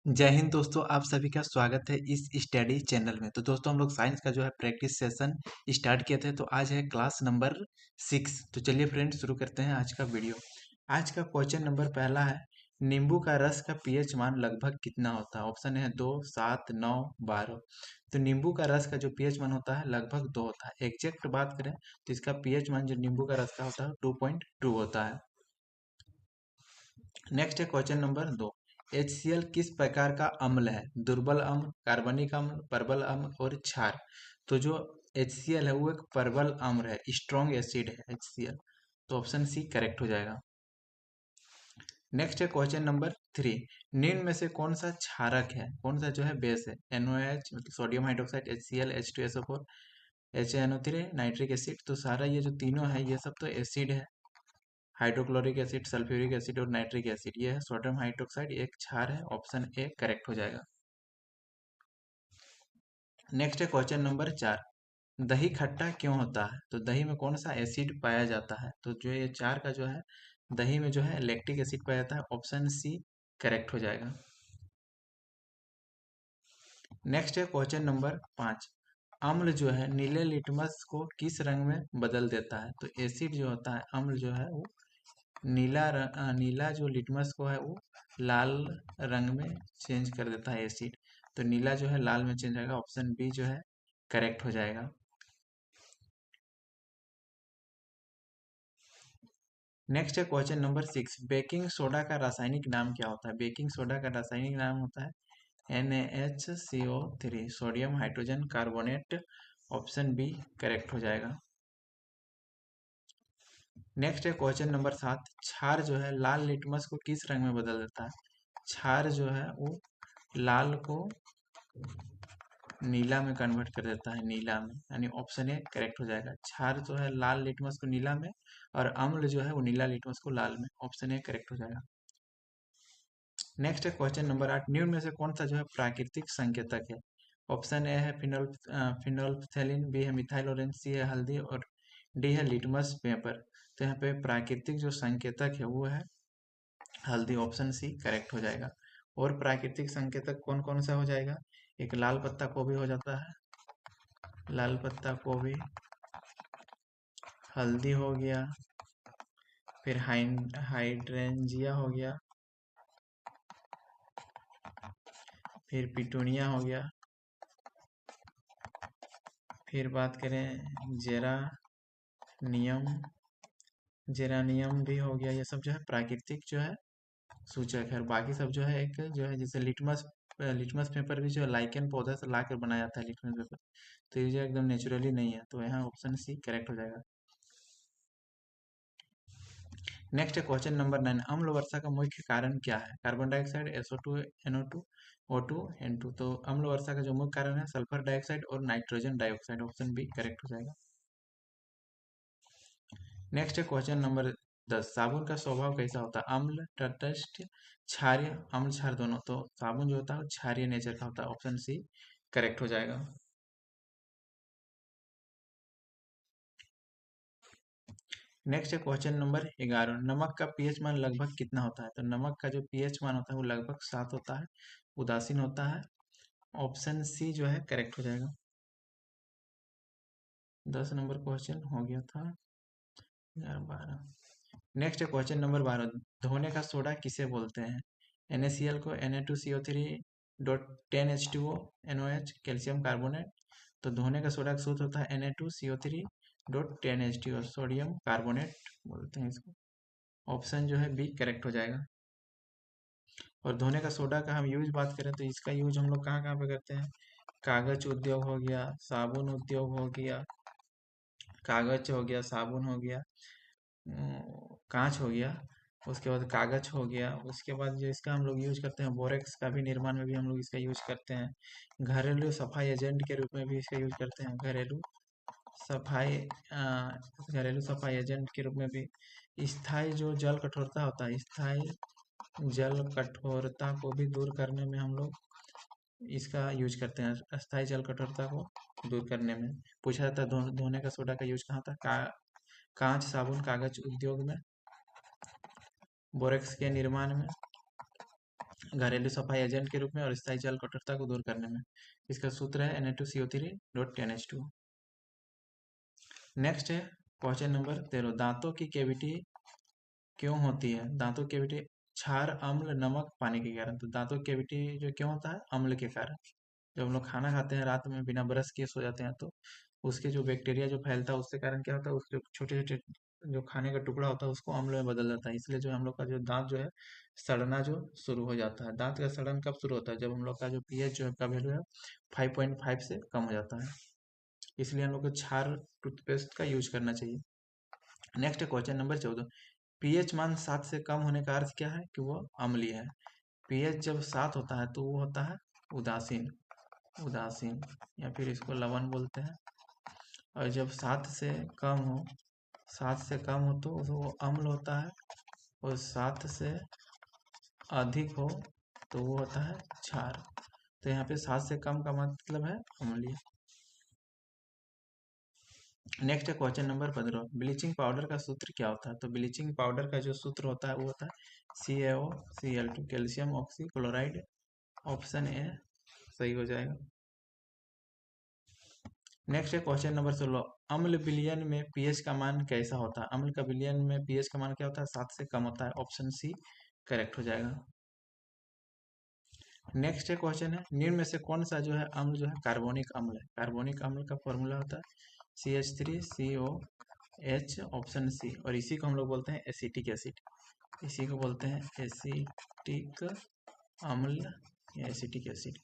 जय हिंद दोस्तों, आप सभी का स्वागत है इस स्टडी चैनल में। तो दोस्तों, हम लोग साइंस का जो है प्रैक्टिस सेशन स्टार्ट किए थे। तो आज है क्लास नंबर 6। तो चलिए फ्रेंड्स, शुरू करते हैं आज का वीडियो। आज का क्वेश्चन नंबर पहला है, नींबू का रस का पीएच मान लगभग कितना होता है? ऑप्शन है 2, 7, 9, 12। तो नींबू का रस का जो पीएच मान होता है लगभग 2 होता है। एग्जैक्ट बात करें तो इसका पीएच मान जो नींबू का रस का होता है 2.2 होता है। नेक्स्ट है क्वेश्चन नंबर 2, HCl किस प्रकार का अम्ल है? दुर्बल अम्ल, कार्बनिक अम्ल, परबल अम्ल और क्षार। तो जो HCl है वो एक परबल अम्ल है, स्ट्रॉन्ग एसिड है HCl। तो ऑप्शन सी करेक्ट हो जाएगा। नेक्स्ट है क्वेश्चन नंबर 3, निम्न में से कौन सा क्षारक है, कौन सा जो है बेस है? NOH मतलब sodium hydroxide, HCl, H2SO4, HNO3, nitric acid. तो सारा ये जो तीनों है ये सब तो एसिड है। हाइड्रोक्लोरिक एसिड, सल्फ्यूरिक एसिड और नाइट्रिक एसिड, ये है सोडियम हाइड्रोक्साइड, एक क्षार है। ऑप्शन ए करेक्ट हो जाएगा। नेक्स्ट है क्वेश्चन नंबर 4, दही खट्टा क्यों होता है? तो दही में कौन सा एसिड पाया जाता है? तो जो ये 4 का जो है दही में जो है लैक्टिक एसिड पाया जाता है। ऑप्शन सी करेक्ट हो जाएगा। नेक्स्ट है क्वेश्चन नंबर 5, अम्ल जो है नीले लिटमस को किस रंग में बदल देता है? तो एसिड जो होता है, अम्ल जो है वो नीला जो लिटमस को है वो लाल रंग में चेंज कर देता है एसिड। तो नीला जो है लाल में चेंज होगा। ऑप्शन बी जो है करेक्ट हो जाएगा। नेक्स्ट है क्वेश्चन नंबर 6, बेकिंग सोडा का रासायनिक नाम क्या होता है? बेकिंग सोडा का रासायनिक नाम होता है NaHCO3, sodium hydrogen carbonate. Option B correct हो जाएगा। नेक्स्ट है क्वेश्चन नंबर 7, क्षार जो है लाल लिटमस को किस रंग में बदल देता है? क्षार जो है वो लाल को नीला में कन्वर्ट कर देता है, नीला में, यानी ऑप्शन ए करेक्ट हो जाएगा। क्षार जो है लाल लिटमस को नीला में और अम्ल जो है वो नीला लिटमस को लाल में। ऑप्शन ए करेक्ट हो जाएगा। नेक्स्ट है क्वेश्चन नंबर 8, निम्न में से कौन सा जो है प्राकृतिक संकेतक है? ऑप्शन ए है फिनोल्फथैलिन, बी है मिथाइल ऑरेंज, सी है हल्दी और डी है लिटमस पेपर। तो यहाँ पे प्राकृतिक जो संकेतक है वो है हल्दी। ऑप्शन सी करेक्ट हो जाएगा। और प्राकृतिक संकेतक कौन कौन सा हो जाएगा? एक लाल पत्ता गोभी हो जाता है, लाल पत्ता गोभी, हल्दी हो गया, फिर हाइड्रेंजिया हो गया, फिर पिटूनिया हो गया, फिर बात करें जेरानियम, जेरानियम भी हो गया। ये सब जो है प्राकृतिक जो है सूचक है। और बाकी सब जो है एक जो है जैसे लिटमस पेपर भी जो है लाइकेन पौधा से ला कर बनाया जाता है लिटमस पेपर। तो ये जो एकदम नेचुरली नहीं है। तो यहाँ ऑप्शन सी करेक्ट हो जाएगा। नेक्स्ट है क्वेश्चन नंबर 9, अम्ल वर्षा का मुख्य कारण क्या है? Carbon dioxide, SO2, NO2, O2, N2। तो अम्ल वर्षा का जो मुख्य कारण है सल्फर डाइऑक्साइड और nitrogen dioxide. Option B correct हो जाएगा। नेक्स्ट है क्वेश्चन नंबर 10, साबुन का स्वभाव कैसा होता है? अम्ल, तटस्थ, क्षारीय, अम्ल क्षार दोनों। तो साबुन जो होता है वो क्षारीय नेचर का होता है। ऑप्शन सी करेक्ट हो जाएगा। नेक्स्ट है क्वेश्चन नंबर 11, नमक का पीएच मान लगभग कितना होता है? तो नमक का जो पीएच मान होता है वो लगभग 7 होता है, उदासीन होता है। ऑप्शन सी जो है करेक्ट हो जाएगा। 10 नंबर क्वेश्चन हो गया था। 12। नेक्स्ट है क्वेश्चन नंबर 12, धोने का सोडा किसे बोलते हैं? NaCl को, Na2CO3 dot 10H2O, NOH, calcium carbonate. तो धोने का सोडा का सूत्र होता है Na2CO3 dot 10H2O, sodium carbonate बोलते हैं इसको। ऑप्शन जो है बी करेक्ट हो जाएगा। और धोने का सोडा का हम यूज बात करें तो इसका यूज हम लोग कहाँ कहाँ पे करते हैं? कागज उद्योग हो गया, साबुन उद्योग हो गया, कागज हो गया, साबुन हो गया, कांच हो गया, उसके बाद कागज हो गया। उसके बाद जो इसका हम लोग यूज करते हैं बोरेक्स का भी निर्माण में भी हम लोग इसका यूज करते हैं। घरेलू सफाई एजेंट के रूप में भी इसका यूज करते हैं। सफाई घरेलू सफाई एजेंट के रूप में भी। स्थायी जो जल कठोरता होता है, स्थायी जल कठोरता को भी दूर करने में हम लोग इसका यूज करते हैं। अस्थायी जल कठोरता को दूर करने में पूछा जाता है धोने का सोडा का यूज कहाँ था? कांच, साबुन, कागज उद्योग में, बोरेक्स के निर्माण में, घरेलू सफाई एजेंट के रूप में और स्थायी जल कठोरता को दूर करने में। इसका सूत्र है Na2CO3.10H2। नेक्स्ट है क्वेश्चन नंबर 13, दांतों की कैविटी क्यों होती है? दांतों की कैविटी क्षार, अम्ल, नमक, पानी के कारण। तो दांतों की कैविटी जो क्यों होता है? अम्ल के कारण। जब हम लोग खाना खाते हैं रात में बिना ब्रश किए सो जाते हैं तो उसके जो बैक्टीरिया जो फैलता है उसके कारण क्या होता है, उसके छोटे छोटे जो खाने का टुकड़ा होता है उसको अम्ल में बदल जाता है। इसलिए जो हम लोग का जो दांत जो है सड़ना जो शुरू हो जाता है। दांत का सड़न कब शुरू होता है? जब हम लोग का जो पीएच जो है का वैल्यू है 5.5 से कम हो जाता है। इसलिए हम लोग को क्षार टूथपेस्ट का यूज करना चाहिए। नेक्स्ट क्वेश्चन नंबर 14, पीएच मान 7 से कम होने का अर्थ क्या है? कि वो अम्लीय है। पीएच जब 7 होता है तो वो होता है उदासीन, उदासीन या फिर इसको लवण बोलते हैं। और जब 7 से कम हो, 7 से कम हो तो वो अम्ल होता है, और 7 से अधिक हो तो वो होता है क्षार। तो यहाँ पे 7 से कम का मतलब है अम्लीय। नेक्स्ट है क्वेश्चन नंबर 15, ब्लीचिंग पाउडर का सूत्र क्या होता है? तो ब्लीचिंग पाउडर का जो सूत्र होता है वो होता है CaOCl2, calcium oxy chloride. Option A सही हो जाएगा। नेक्स्ट है क्वेश्चन नंबर 16, अम्ल विलयन में पीएच का मान कैसा होता है? अम्ल का विलयन में पीएच का मान क्या होता है? 7 से कम होता है। ऑप्शन सी करेक्ट हो जाएगा। नेक्स्ट है क्वेश्चन है, निम्न में से कौन सा जो है अम्ल जो है कार्बोनिक अम्ल है? कार्बोनिक अम्ल का फॉर्मूला होता है CH3COH। Option C. और इसी को हम लोग बोलते हैं एसिटिक एसिड। इसी को बोलते हैं एसिटिक अम्ल या एसिटिक एसिड।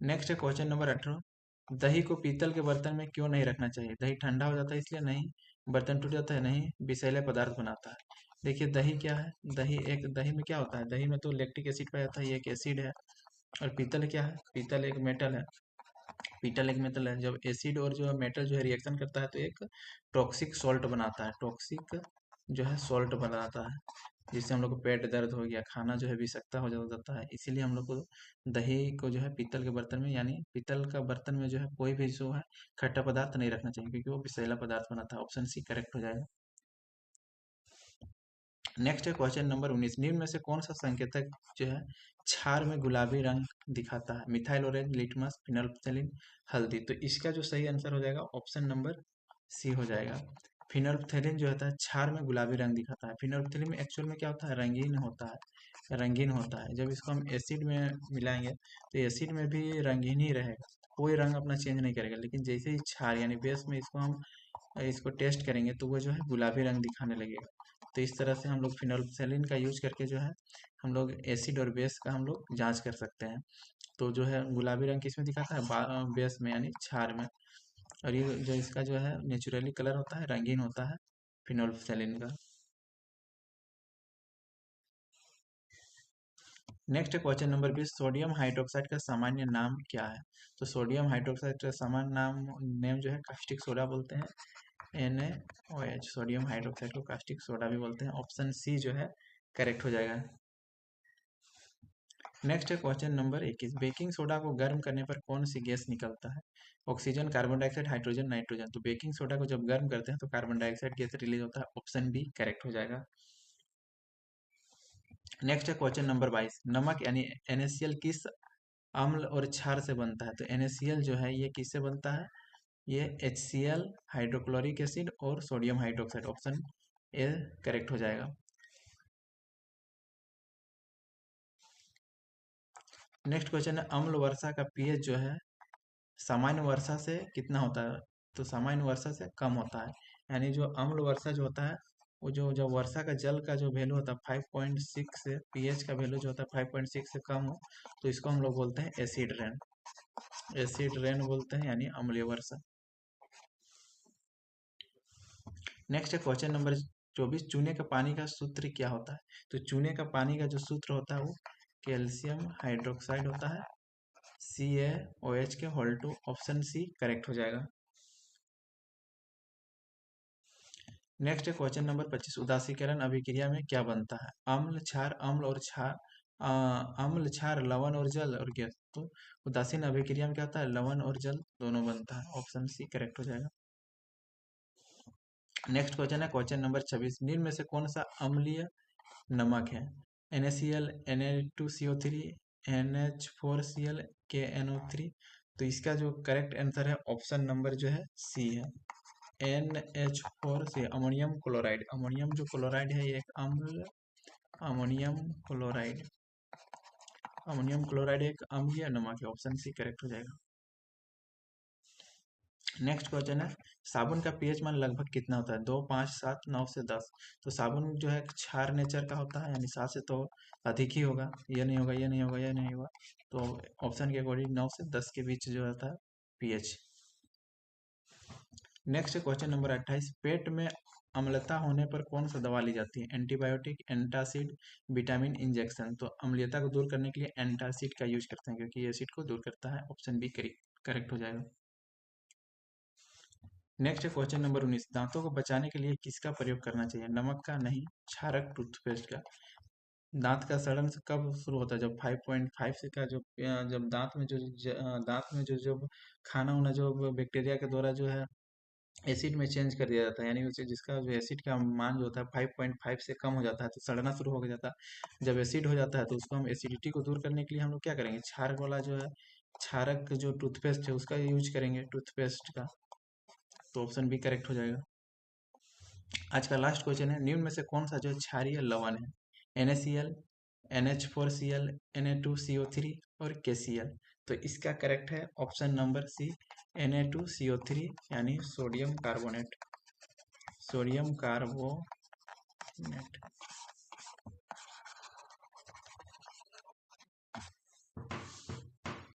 नेक्स्ट है क्वेश्चन नंबर 18, दही को पीतल के बर्तन में क्यों नहीं रखना चाहिए? दही ठंडा हो जाता है इसलिए नहीं, बर्तन टूट जाता है नहीं, विषैले पदार्थ बनाता है। देखिए दही क्या है, दही में क्या होता है? दही में तो लैक्टिक एसिड पाया जाता है, ये एक एसिड है। और पीतल क्या है? पीतल एक मेटल है। पीतल एक मेटल है। जब एसिड और जो है मेटल जो है रिएक्शन करता है तो एक टॉक्सिक सॉल्ट बनाता है, टॉक्सिक जो है सॉल्ट बनाता है, जिससे हम लोग को पेट दर्द हो गया, खाना जो है विषाक्तता हो जाता है। इसीलिए हम लोग को दही को जो है पीतल के बर्तन में, यानी पीतल का बर्तन में जो है कोई भी जो है खट्टा पदार्थ नहीं रखना चाहिए, क्योंकि वो विषैला पदार्थ बनाता है। ऑप्शन सी करेक्ट हो जाएगा। नेक्स्ट है क्वेश्चन नंबर 19, निम्न में से कौन सा संकेतक जो है क्षार में गुलाबी रंग दिखाता है? मिथाइल ऑरेंज, लिटमस, फिनोल्फ्थेलिन, हल्दी। तो इसका जो सही आंसर हो जाएगा ऑप्शन नंबर सी हो जाएगा। फिनोल्फ्थेलिन जो होता है क्षार में गुलाबी रंग दिखाता है। फिनोल्फ्थेलिन में एक्चुअल में क्या होता है? रंगीन होता है, रंगीन होता है। जब इसको हम एसिड में मिलाएंगे तो एसिड में भी रंगीन ही रहेगा, कोई रंग अपना चेंज नहीं करेगा। लेकिन जैसे ही क्षार यानी बेस में इसको हम इसको टेस्ट करेंगे तो वो जो है गुलाबी रंग दिखाने लगेगा। तो इस तरह से हम लोग फिनोल्फथेलिन का यूज करके जो है हम लोग एसिड और बेस का हम लोग जांच कर सकते हैं। तो जो है गुलाबी रंग किसमें दिखाता है? बेस में यानी क्षार में। और ये जो इसका जो है नेचुरली कलर होता है, रंगीन होता है फिनोल्फथेलिन का। Next question number 20, sodium hydroxide का सामान्य नाम क्या है? तो सोडियम हाइड्रोक्साइड का सामान्य नेम जो है कास्टिक सोडा बोलते हैं, NaOH। सोडियम हाइड्रोक्साइड को कास्टिक सोडा भी बोलते हैं। ऑप्शन सी जो है करेक्ट हो जाएगा। नेक्स्ट है क्वेश्चन नंबर 21, बेकिंग सोडा को गर्म करने पर कौन सी गैस निकलता है? Oxygen, carbon dioxide, hydrogen, nitrogen. तो बेकिंग सोडा को जब गर्म करते हैं तो कार्बन डाइऑक्साइड गैस रिलीज होता है। ऑप्शन बी करेक्ट हो जाएगा। नेक्स्ट है क्वेश्चन नंबर 22, नमक यानी NaCl किस अम्ल और क्षार से बनता है? तो NaCl जो है ये किससे बनता है? ये HCl, हाइड्रोक्लोरिक एसिड और sodium hydroxide. Option A correct हो जाएगा। नेक्स्ट क्वेश्चन है, अम्ल वर्षा का पीएच जो है सामान्य वर्षा से कितना होता है? तो सामान्य वर्षा से कम होता है। यानी जो अम्ल वर्षा जो होता है वो जो जब वर्षा का जल का जो वैल्यू होता है 5.6 से, पीएच का वैल्यू जो होता है 5.6 से कम हो तो इसको हम लोग बोलते हैं एसिड रेन। एसिड रेन बोलते हैं, यानी अम्लीय वर्षा। नेक्स्ट है क्वेश्चन नंबर 24, चूने का पानी का सूत्र क्या होता है? तो चूने का पानी का जो सूत्र होता है वो कैल्शियम हाइड्रोक्साइड होता है, CaOH के whole two. Option C correct हो जाएगा। नेक्स्ट है क्वेश्चन नंबर 25, उदासीकरण अभिक्रिया में क्या बनता है? अम्ल, क्षार, अम्ल और क्षार, अम्ल, क्षार, लवण और जल और गैस। तो उदासीन अभिक्रिया में क्या होता है? लवण और जल दोनों बनता है। ऑप्शन सी करेक्ट हो जाएगा। नेक्स्ट क्वेश्चन है क्वेश्चन नंबर 26, निम्न में से कौन सा अम्लीय नमक है? NaCl Na2CO3 NH4Cl KNO3। तो इसका जो करेक्ट आंसर है ऑप्शन नंबर जो है सी है, NH4 अमोनियम क्लोराइड। अमोनियम जो क्लोराइड है ये एक अम्ल, अमोनियम क्लोराइड, अमोनियम क्लोराइड एक अम्लीय नमक है, ऑप्शन सी करेक्ट हो जाएगा। नेक्स्ट क्वेश्चन है साबुन का पीएच मान लगभग कितना होता है? 2, 5, 7, 9 से 10। तो साबुन जो है क्षार नेचर का होता है, यानी 7 से तो अधिक ही होगा, ये नहीं होगा, ये नहीं होगा, ये नहीं होगा। तो ऑप्शन के अकॉर्डिंग 9 से 10 के बीच जो होता है पीएच। नेक्स्ट क्वेश्चन नंबर 28, पेट में अम्लता होने पर कौन सा दवा ली जाती है? Antibiotic, antacid, vitamin injection. तो अम्लीयता को दूर करने के लिए एंटासिड का यूज करते हैं, क्योंकि ये एसिड को दूर करता है, ऑप्शन बी करेक्ट हो जाएगा। नेक्स्ट क्वेश्चन नंबर 19, दांतों को बचाने के लिए किसका प्रयोग करना चाहिए? नमक का? नहीं, क्षारक, टूथपेस्ट का। दांत का सड़न कब शुरू होता है? जब 5.5 से का जो जब दांत में जो खाना वाना जो बैक्टीरिया के द्वारा जो है एसिड में चेंज कर दिया जाता है, यानी उसे जिसका जो एसिड का मान जो होता है 5.5 से कम हो जाता है तो सड़ना शुरू हो जाता है। जब एसिड हो जाता है तो उसको हम एसिडिटी को दूर करने के लिए हम लोग क्या करेंगे? क्षारक वाला जो है, क्षारक जो टूथपेस्ट है उसका यूज करेंगे, टूथपेस्ट का। तो ऑप्शन बी करेक्ट हो जाएगा। आज का लास्ट क्वेश्चन है, निम्न में से कौन सा जो क्षारीय लवण है? NaCl, NH4Cl, Na2CO3 और KCl। तो इसका करेक्ट है ऑप्शन नंबर सी, Na2CO3 यानी सोडियम कार्बोनेट, सोडियम कार्बोनेट।